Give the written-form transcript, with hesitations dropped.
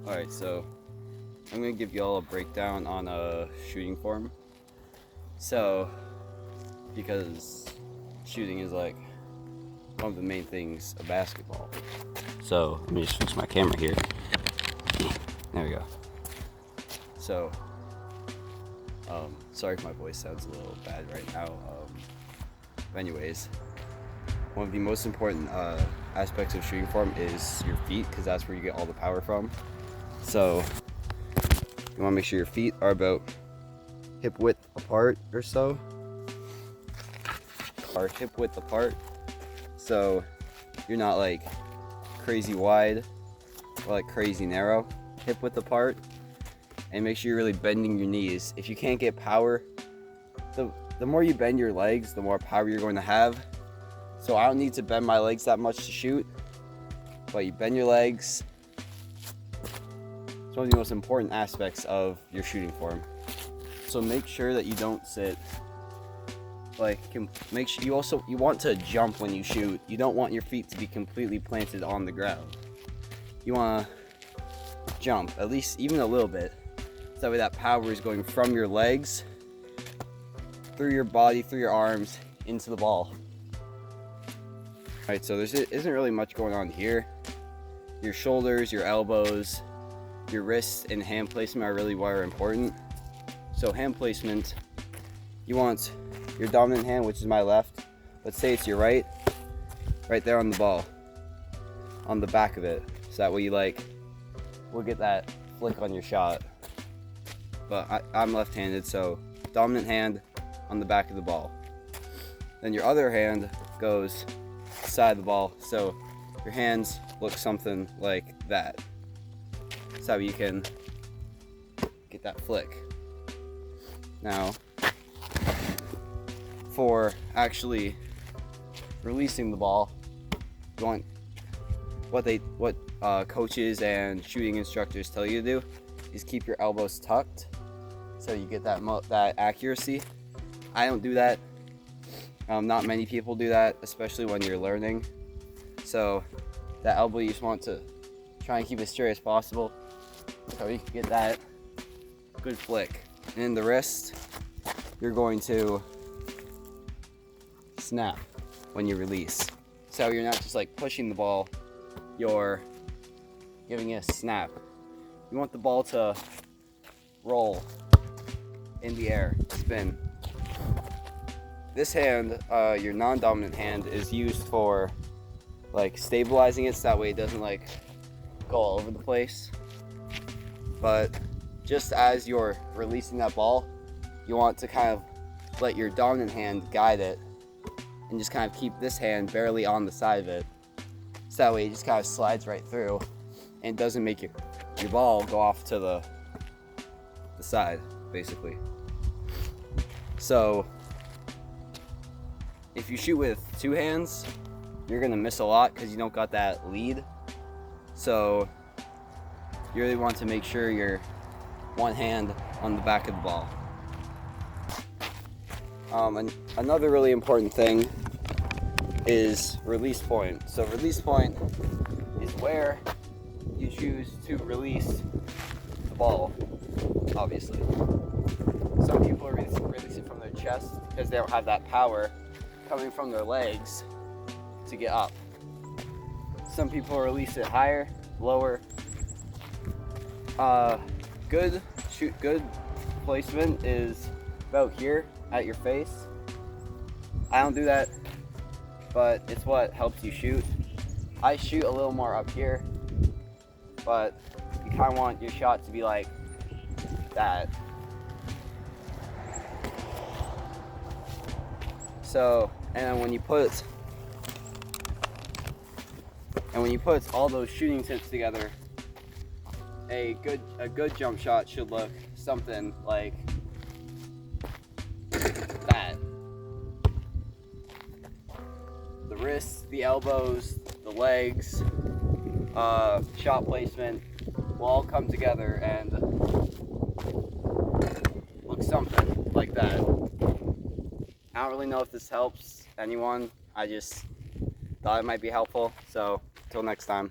Alright, so I'm going to give you all a breakdown on a shooting form. So, because shooting is like one of the main things of basketball. So, let me just fix my camera here. There we go. So, sorry if my voice sounds a little bad right now. But anyways, one of the most important aspects of shooting form is your feet, because that's where you get all the power from. So you want to make sure your feet are about hip width apart or so, so you're not like crazy wide or like crazy narrow, hip width apart. And make sure you're really bending your knees. If you can't get power, the more you bend your legs, the more power you're going to have. So I don't need to bend my legs that much to shoot, but you bend your legs. It's one of the most important aspects of your shooting form. So make sure that you don't sit like, make sure you want to jump when you shoot. You don't want your feet to be completely planted on the ground. You want to jump, at least even a little bit. So that way that power is going from your legs, through your body, through your arms, into the ball. Alright, so there isn't really much going on here. Your shoulders, your elbows, your wrists, and hand placement are really what are important. So hand placement, you want your dominant hand, which is my left. Let's say it's your right there on the ball, on the back of it. So that way you will get that flick on your shot. But I'm left-handed, so dominant hand on the back of the ball. Then your other hand goes side of the ball, so your hands look something like that. So you can get that flick. Now, for actually releasing the ball, you want what coaches and shooting instructors tell you to do is keep your elbows tucked, so you get that accuracy. I don't do that. Not many people do that, especially when you're learning. So that elbow, you just want to try and keep it straight as possible, so you can get that good flick. And in the wrist, you're going to snap when you release. So you're not just like pushing the ball, you're giving it a snap. You want the ball to roll in the air, spin. This hand, your non-dominant hand, is used for like stabilizing it, so that way it doesn't like go all over the place. But just as you're releasing that ball, you want to kind of let your dominant hand guide it and just kind of keep this hand barely on the side of it, so that way it just kind of slides right through and doesn't make your ball go off to the side, basically. So if you shoot with two hands, you're gonna miss a lot because you don't got that lead. So you really want to make sure you're one hand on the back of the ball. And another really important thing is release point. So release point is where you choose to release the ball, obviously. Some people release it from their chest because they don't have that power coming from their legs to get up. Some people release it higher, lower. Good placement is about here at your face. I don't do that, but it's what helps you shoot. I shoot a little more up here, but you kind of want your shot to be like that. So, and then when you put all those shooting tips together, a good jump shot should look something like that. The wrists, the elbows, the legs, shot placement will all come together and look something like that. I don't really know if this helps anyone. I just thought it might be helpful. So, till next time.